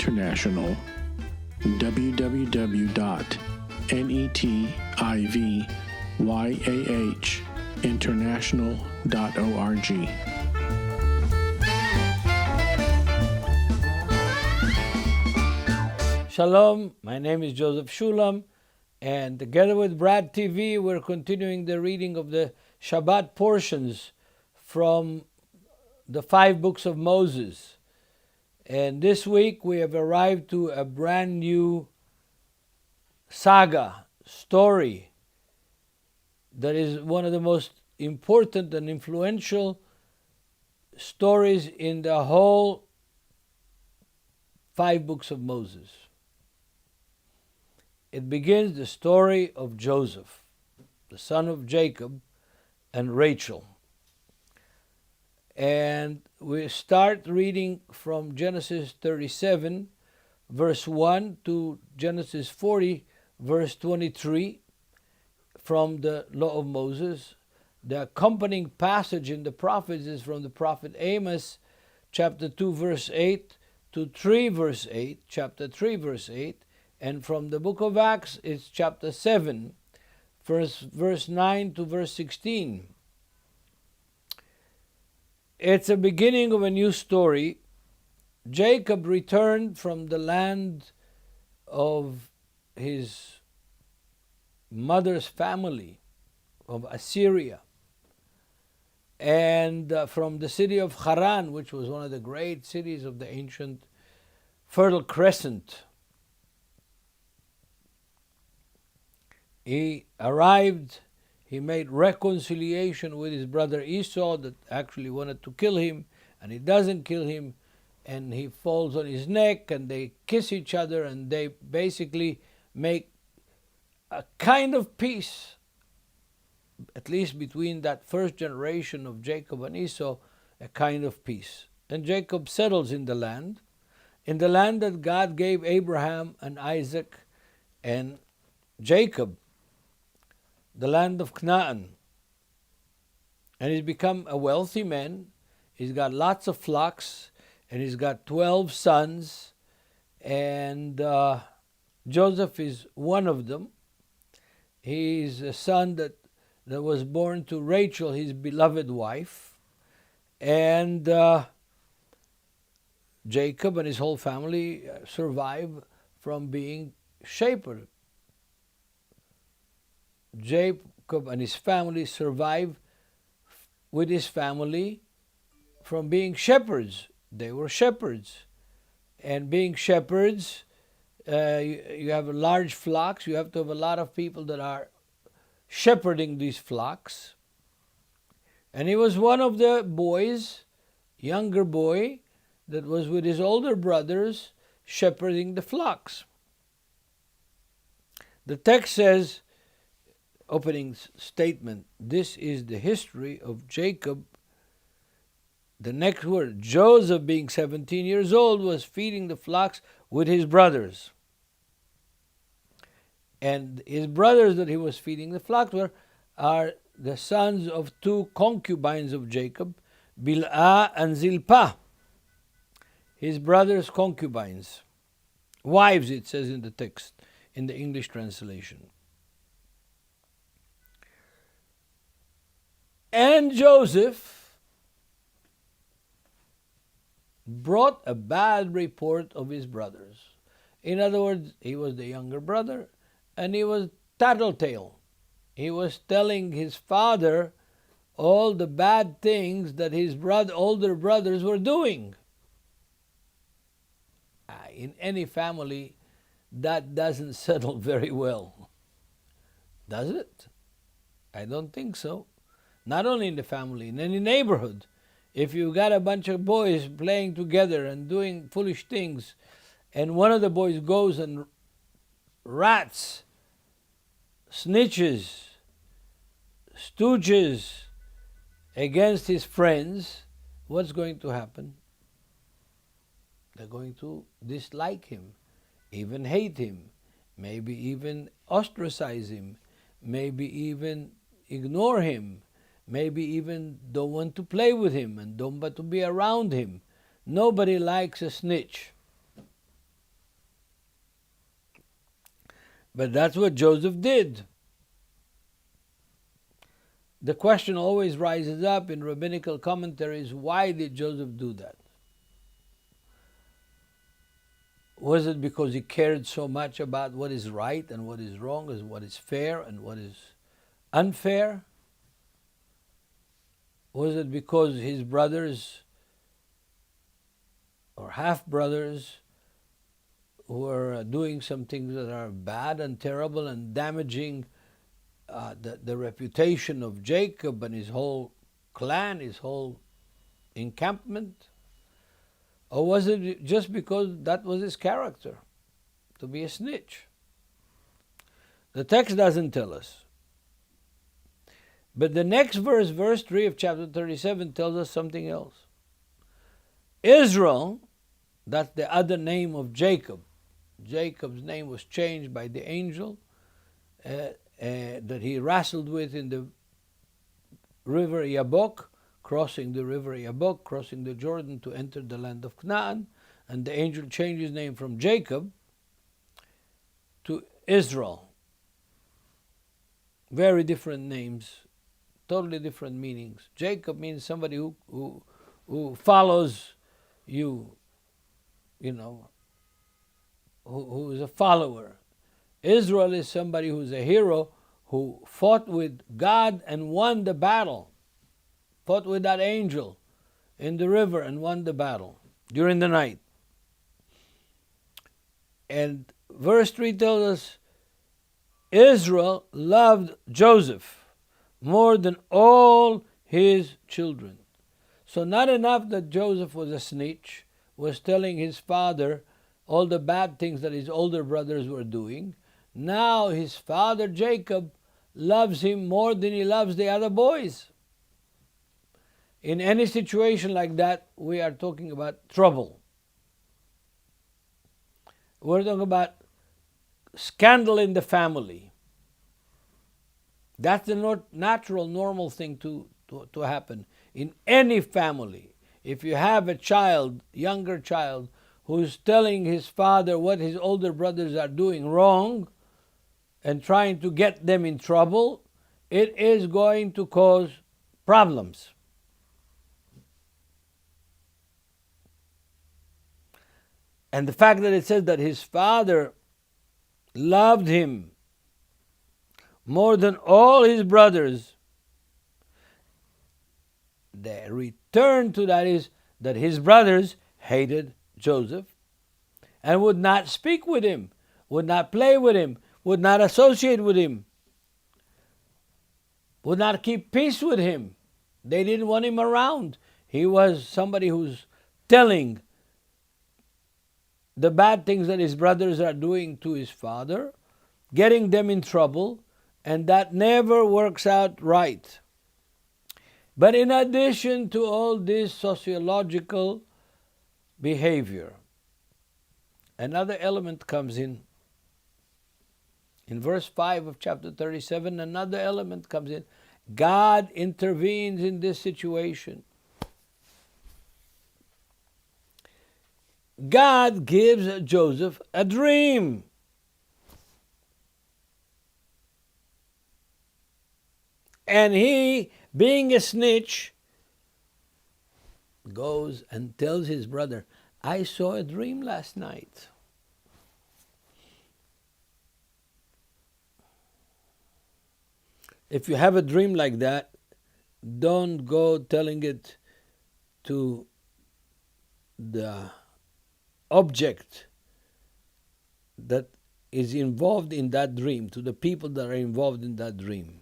International, www.netivyahinternational.org. Shalom, my name is Joseph Shulam, and together with Brad TV, we're continuing the reading of the Shabbat portions from the 5 books of Moses. And this week we have arrived to a brand new saga, story, that is one of the most important and influential stories in the whole 5 books of Moses. It begins the story of Joseph, the son of Jacob, and Rachel. And we start reading from Genesis 37, verse 1 to Genesis 40, verse 23, from the Law of Moses. The accompanying passage in the prophets is from the prophet Amos, chapter 2, verse 8 to 3, verse 8, chapter 3, verse 8, and from the book of Acts, it's chapter 7, verse 9 to verse 16. It's a beginning of a new story. Jacob returned from the land of his mother's family, of Assyria, and from the city of Haran, which was one of the great cities of the ancient Fertile Crescent. He arrived, he made reconciliation with his brother Esau that actually wanted to kill him, and he doesn't kill him, and he falls on his neck, and they kiss each other, and they basically make a kind of peace, at least between that first generation of Jacob and Esau, a kind of peace. And Jacob settles in the land that God gave Abraham and Isaac and Jacob, the land of Canaan. And he's become a wealthy man. He's got lots of flocks, and he's got 12 sons, and Joseph is one of them. He's a son that was born to Rachel, his beloved wife, and Jacob and his whole family survive from being shepherd. Jacob and his family survive with his family from being shepherds. They were shepherds. And being shepherds, you have large flocks. You have to have a lot of people that are shepherding these flocks. And he was one of the boys, younger boy, that was with his older brothers shepherding the flocks. The text says, opening statement, this is the history of Jacob. The next word, Joseph, being 17 years old, was feeding the flocks with his brothers. And his brothers that he was feeding the flocks are the sons of 2 concubines of Jacob, Bilhah and Zilpah. His brothers' concubines. Wives, it says in the text, in the English translation. And Joseph brought a bad report of his brothers. In other words, he was the younger brother, and he was tattletale. He was telling his father all the bad things that his older brothers were doing. In any family, that doesn't settle very well. Does it? I don't think so. Not only in the family, in any neighborhood. If you got a bunch of boys playing together and doing foolish things, and one of the boys goes and rats, snitches, stooges against his friends, what's going to happen? They're going to dislike him, even hate him, maybe even ostracize him, maybe even ignore him, maybe even don't want to play with him and don't want to be around him. Nobody likes a snitch. But that's what Joseph did. The question always rises up in rabbinical commentaries, why did Joseph do that? Was it because he cared so much about what is right and what is wrong, and what is fair and what is unfair? Was it because his brothers or half-brothers were doing some things that are bad and terrible and damaging the reputation of Jacob and his whole clan, his whole encampment? Or was it just because that was his character, to be a snitch? The text doesn't tell us. But the next verse, verse 3 of chapter 37, tells us something else. Israel, that's the other name of Jacob. Jacob's name was changed by the angel that he wrestled with in the river Yabok, crossing the river Yabok, crossing the Jordan to enter the land of Canaan. And the angel changed his name from Jacob to Israel. Very different names, totally different meanings. Jacob means somebody who follows you, who is a follower. Israel is somebody who's a hero who fought with God and won the battle, fought with that angel in the river and won the battle during the night. And verse 3 tells us Israel loved Joseph more than all his children. So not enough that Joseph was a snitch, was telling his father all the bad things that his older brothers were doing. Now his father Jacob loves him more than he loves the other boys. In any situation like that, we are talking about trouble. We're talking about scandal in the family. That's the natural, normal thing to happen in any family. If you have a child, younger child, who's telling his father what his older brothers are doing wrong and trying to get them in trouble, it is going to cause problems. And the fact that it says that his father loved him more than all his brothers, the return to that is that his brothers hated Joseph and would not speak with him, would not play with him, would not associate with him, would not keep peace with him. They didn't want him around. He was somebody who's telling the bad things that his brothers are doing to his father, getting them in trouble, and that never works out right. But in addition to all this sociological behavior, another element comes in. In verse 5 of chapter 37, another element comes in. God intervenes in this situation. God gives Joseph a dream. And he, being a snitch, goes and tells his brother, I saw a dream last night. If you have a dream like that, don't go telling it to the object that is involved in that dream, to the people that are involved in that dream.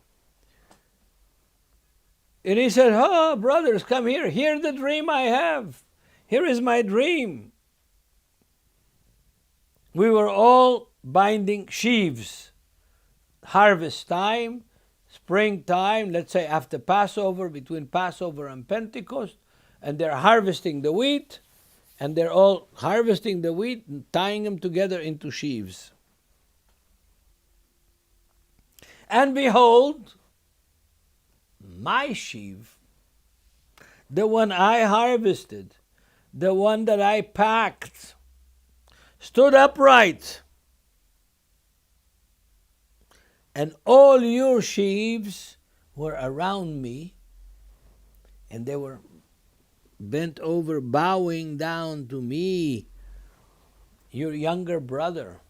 And he said, oh, brothers, come here. Hear the dream I have. Here is my dream. We were all binding sheaves. Harvest time, springtime, let's say after Passover, between Passover and Pentecost, and they're harvesting the wheat, and they're all harvesting the wheat and tying them together into sheaves. And behold, my sheaf, the one I harvested, the one that I packed, stood upright. and all your sheaves were around me, and they were bent over, bowing down to me, your younger brother.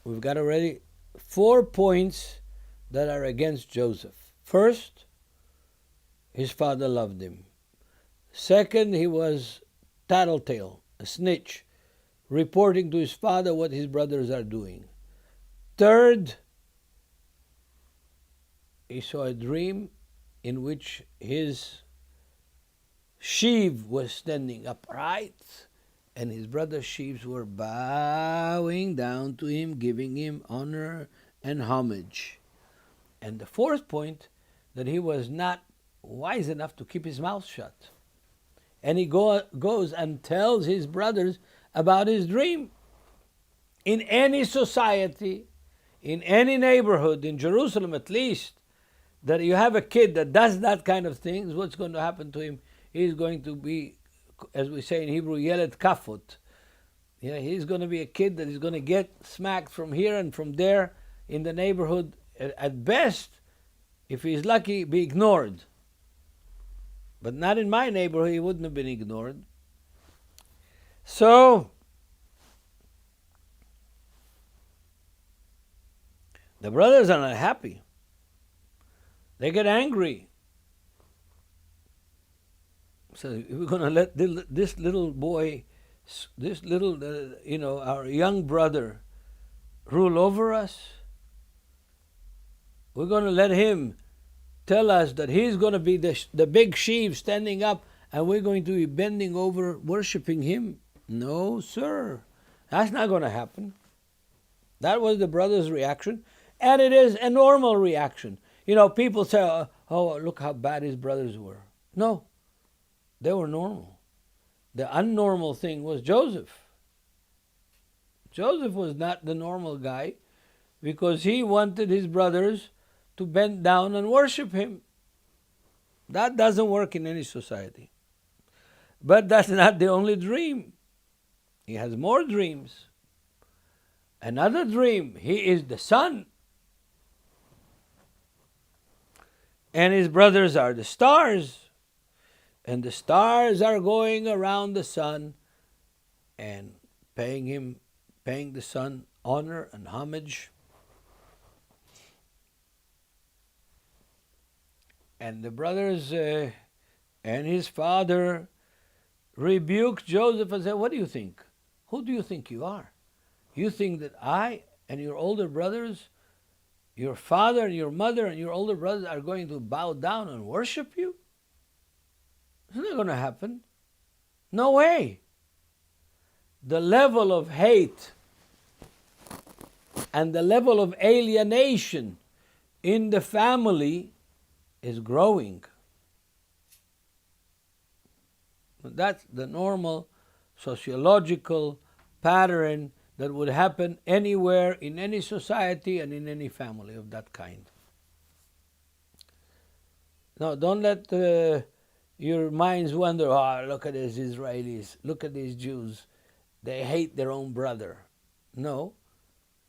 We've got already 4 points that are against Joseph. First, his father loved him. Second, he was tattletale, a snitch, reporting to his father what his brothers are doing. Third, he saw a dream in which his sheaf was standing upright and his brother's sheaves were bowing down to him, giving him honor and homage. And the fourth point, that he was not wise enough to keep his mouth shut. And he goes and tells his brothers about his dream. In any society, in any neighborhood, in Jerusalem at least, that you have a kid that does that kind of things, what's going to happen to him? He's going to be, as we say in Hebrew, yelet kafut. Yeah, he's going to be a kid that is going to get smacked from here and from there in the neighborhood. At best, if he's lucky, be ignored. But not in my neighborhood, he wouldn't have been ignored. So, the brothers are not happy. They get angry. So we're going to let this little boy, this little, our young brother, rule over us. We're going to let him tell us that he's going to be the big sheaf standing up, and we're going to be bending over, worshiping him. No, sir. That's not going to happen. That was the brother's reaction, and it is a normal reaction. People say, oh, look how bad his brothers were. No, they were normal. The unnormal thing was Joseph. Joseph was not the normal guy because he wanted his brothers to bend down and worship him. That doesn't work in any society. But that's not the only dream. He has more dreams. Another dream, he is the sun. And his brothers are the stars. And the stars are going around the sun and paying the sun honor and homage. And the brothers and his father rebuked Joseph and said, what do you think? Who do you think you are? You think that I and your older brothers, your father and your mother and your older brothers are going to bow down and worship you? It's not going to happen. No way. The level of hate and the level of alienation in the family is growing. That's the normal sociological pattern that would happen anywhere in any society and in any family of that kind. Now, don't let your minds wonder, look at these Israelis, look at these Jews. They hate their own brother. No.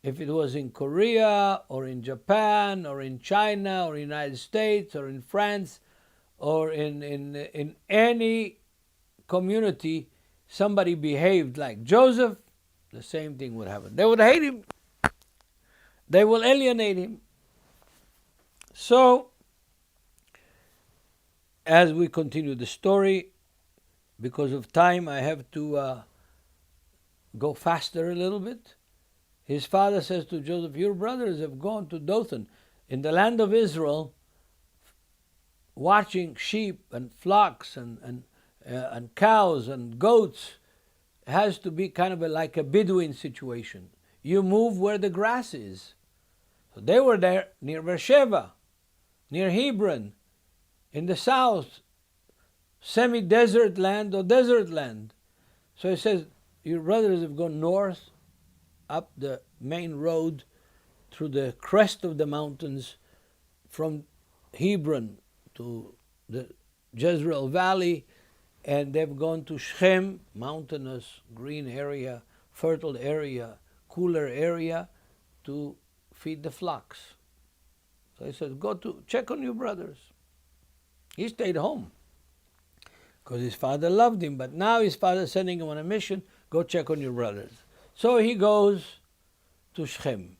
If it was in Korea or in Japan or in China or in the United States or in France or in any community, somebody behaved like Joseph, the same thing would happen. They would hate him. They will alienate him. So, as we continue the story, because of time, I have to go faster a little bit. His father says to Joseph, your brothers have gone to Dothan, in the land of Israel, watching sheep and flocks and cows and goats. It has to be kind of like a Bedouin situation. You move where the grass is. So they were there near Vayeshev, near Hebron, in the south, semi-desert land or desert land. So he says, your brothers have gone north, up the main road, through the crest of the mountains, from Hebron to the Jezreel Valley, and they've gone to Shechem, mountainous, green area, fertile area, cooler area to feed the flocks. So he said, go to check on your brothers. He stayed home because his father loved him, but now his father is sending him on a mission, go check on your brothers. So he goes to Shechem,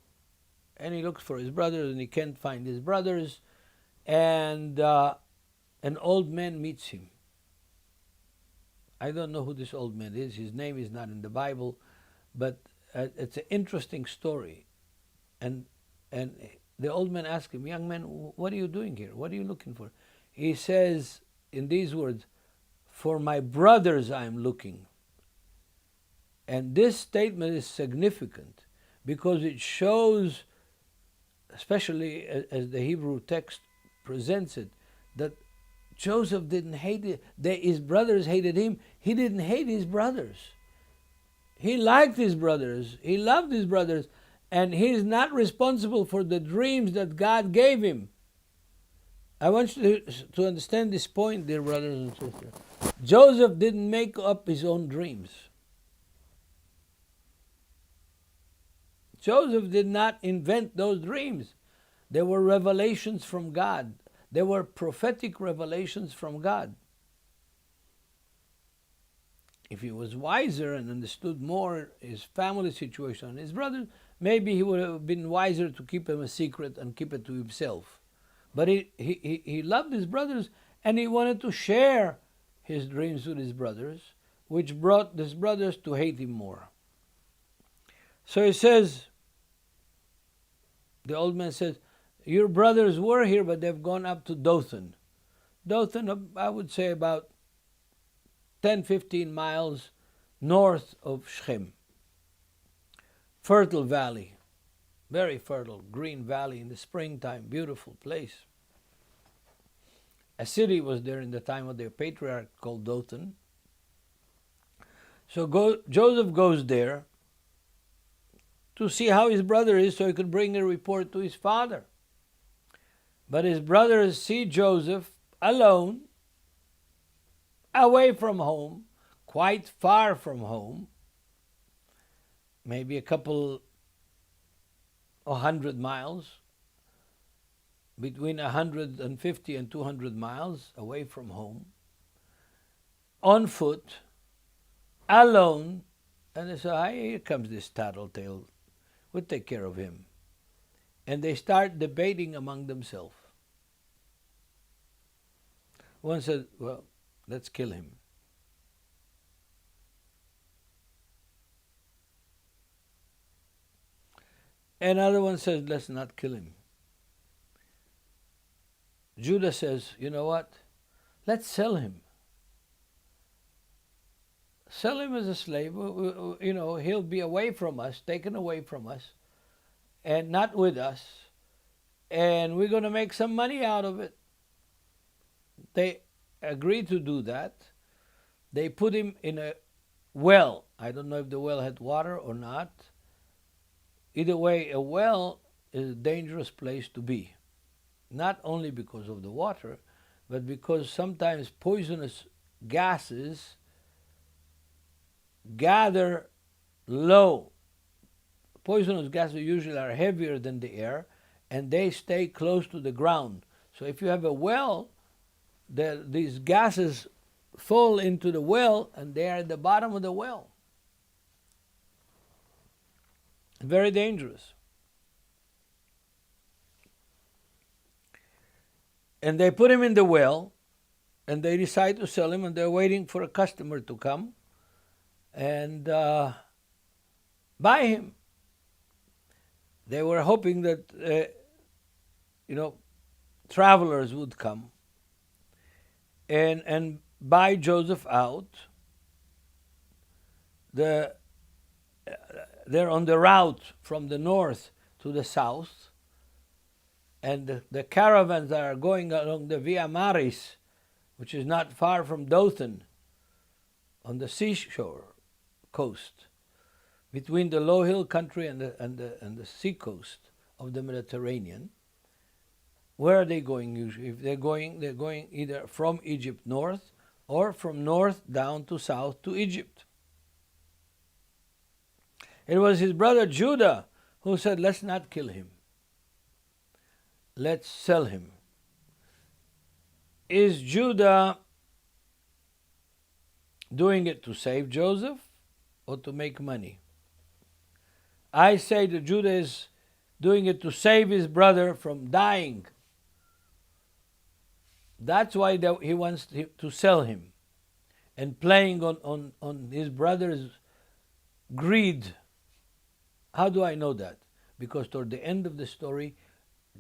and he looks for his brothers, and he can't find his brothers, and an old man meets him. I don't know who this old man is. His name is not in the Bible, but it's an interesting story. And the old man asks him, young man, what are you doing here? What are you looking for? He says in these words, for my brothers I am looking. And this statement is significant because it shows, especially as the Hebrew text presents it, that Joseph didn't hate it. His brothers hated him. He didn't hate his brothers. He liked his brothers. He loved his brothers. And he is not responsible for the dreams that God gave him. I want you to understand this point, dear brothers and sisters. Joseph didn't make up his own dreams. Joseph did not invent those dreams. They were revelations from God. They were prophetic revelations from God. If he was wiser and understood more his family situation and his brothers, maybe he would have been wiser to keep them a secret and keep it to himself. But he loved his brothers, and he wanted to share his dreams with his brothers, which brought his brothers to hate him more. So he says, the old man says, your brothers were here, but they've gone up to Dothan. Dothan, I would say about 10, 15 miles north of Shechem. Fertile valley, very fertile, green valley in the springtime, beautiful place. A city was there in the time of their patriarch called Dothan. So Joseph goes there to see how his brother is so he could bring a report to his father. But his brothers see Joseph alone, away from home, quite far from home, maybe a couple 100 miles, between 150 and 200 miles away from home, on foot, alone, and they say, here comes this tattletale, we'll take care of him. And they start debating among themselves. One said, well, let's kill him. Another one says, let's not kill him. Judah says, you know what? Let's sell him. Sell him as a slave. You know, he'll be away from us, taken away from us, and not with us. And we're going to make some money out of it. They agreed to do that. They put him in a well. I don't know if the well had water or not. Either way, a well is a dangerous place to be. Not only because of the water, but because sometimes poisonous gases gather low. Poisonous gases usually are heavier than the air, and they stay close to the ground. So if you have a well, these gases fall into the well, and they are at the bottom of the well. Very dangerous. And they put him in the well, and they decide to sell him, and they're waiting for a customer to come and buy him. They were hoping that, travelers would come and buy Joseph out. They're on the route from the north to the south, and the caravans that are going along the Via Maris, which is not far from Dothan, on the seashore coast, between the low hill country and the sea coast of the Mediterranean. Where are they going usually? If they're going either from Egypt north or from north down to south to Egypt. It was his brother Judah who said, let's not kill him. Let's sell him. Is Judah doing it to save Joseph or to make money? I say that Judah is doing it to save his brother from dying. That's why he wants to sell him, and playing on his brother's greed. How do I know that? Because toward the end of the story,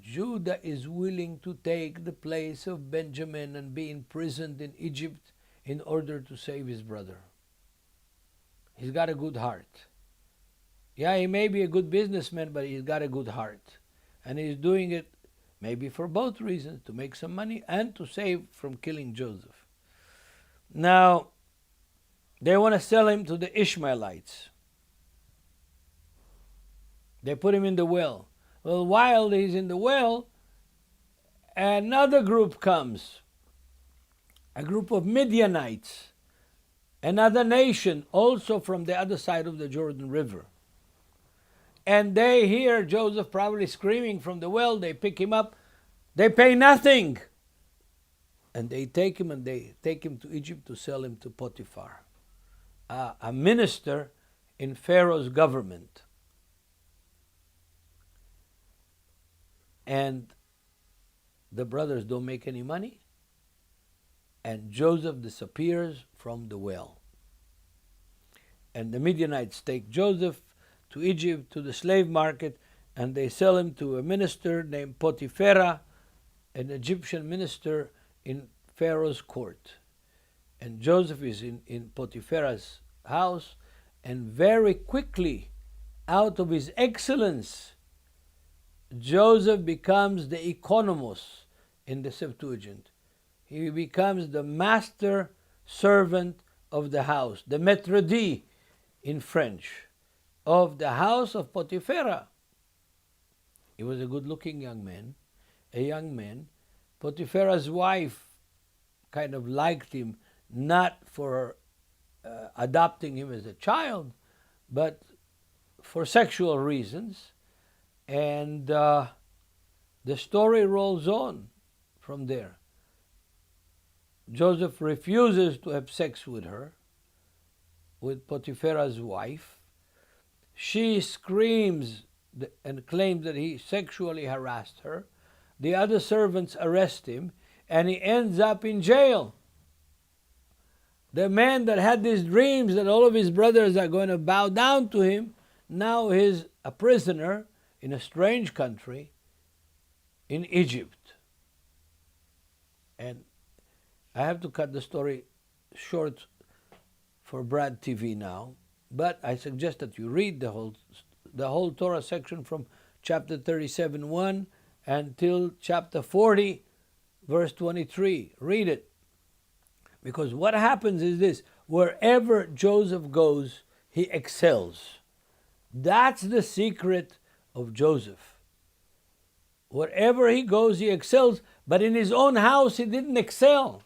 Judah is willing to take the place of Benjamin and be imprisoned in Egypt in order to save his brother. He's got a good heart. Yeah, he may be a good businessman, but he's got a good heart. And he's doing it maybe for both reasons, to make some money and to save from killing Joseph. Now, they want to sell him to the Ishmaelites. They put him in the well. Well, while he's in the well, another group comes, a group of Midianites, another nation, also from the other side of the Jordan River. And they hear Joseph probably screaming from the well. They pick him up. They pay nothing. And they take him to Egypt to sell him to Potiphar, a minister in Pharaoh's government. And the brothers don't make any money. And Joseph disappears from the well. And the Midianites take Joseph to Egypt, to the slave market, and they sell him to a minister named Potiphar, an Egyptian minister in Pharaoh's court. And Joseph is in Potiphar's house, and very quickly, out of his excellence, Joseph becomes the economos in the Septuagint. He becomes the master servant of the house, the maître d' in French, of the house of Potiphar. He was a good-looking young man. Potiphar's wife kind of liked him, not for adopting him as a child, but for sexual reasons. And the story rolls on from there. Joseph refuses to have sex with her, with Potiphar's wife. She screams and claims that he sexually harassed her. The other servants arrest him, and he ends up in jail. The man that had these dreams that all of his brothers are going to bow down to him, now he's a prisoner in a strange country in Egypt. And I have to cut the story short for Brad TV now, but I suggest that you read the whole Torah section from chapter 37:1 until chapter 40, verse 23. Read it. Because what happens is this: wherever Joseph goes, he excels. That's the secret of Joseph. Wherever he goes, he excels, but in his own house, he didn't excel.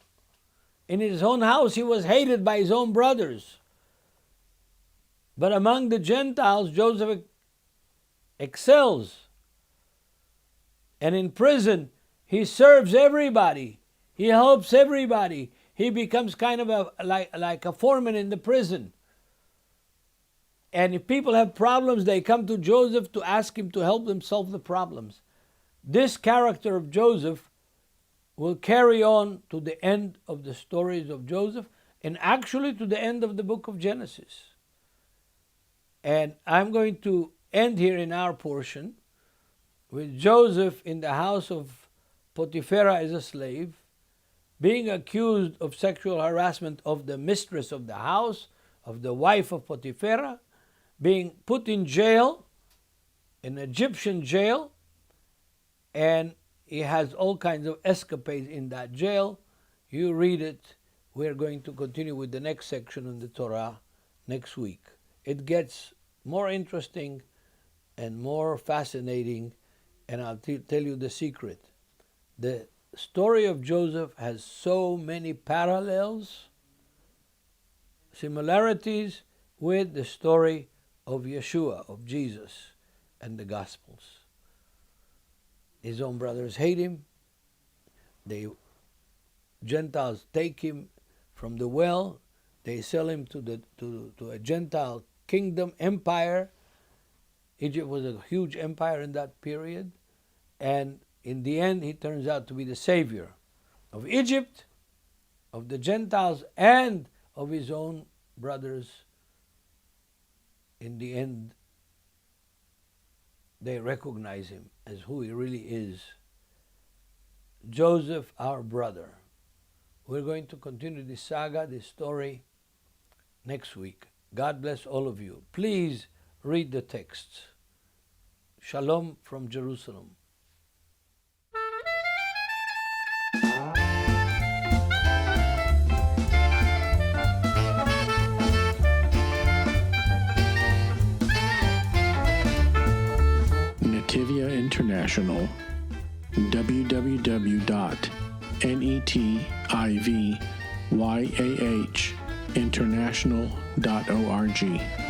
In his own house, he was hated by his own brothers. But among the Gentiles, Joseph excels. And in prison, he serves everybody. He helps everybody. He becomes kind of like a foreman in the prison. And if people have problems, they come to Joseph to ask him to help them solve the problems. This character of Joseph will carry on to the end of the stories of Joseph, and actually to the end of the book of Genesis. And I'm going to end here in our portion with Joseph in the house of Potiphar as a slave, being accused of sexual harassment of the mistress of the house, of the wife of Potiphar, being put in jail, an Egyptian jail, and he has all kinds of escapades in that jail. You read it. We're going to continue with the next section in the Torah next week. It gets more interesting and more fascinating, and I'll tell you the secret. The story of Joseph has so many parallels, similarities with the story of Yeshua, of Jesus, and the Gospels. His own brothers hate him. The Gentiles take him from the well. They sell him to a Gentile kingdom, empire. Egypt was a huge empire in that period. And in the end, he turns out to be the savior of Egypt, of the Gentiles, and of his own brothers. In the end, they recognize him as who he really is. Joseph, our brother. We're going to continue this saga, this story, next week. God bless all of you. Please read the texts. Shalom from Jerusalem. Netivyah International, www.netivyah international.org.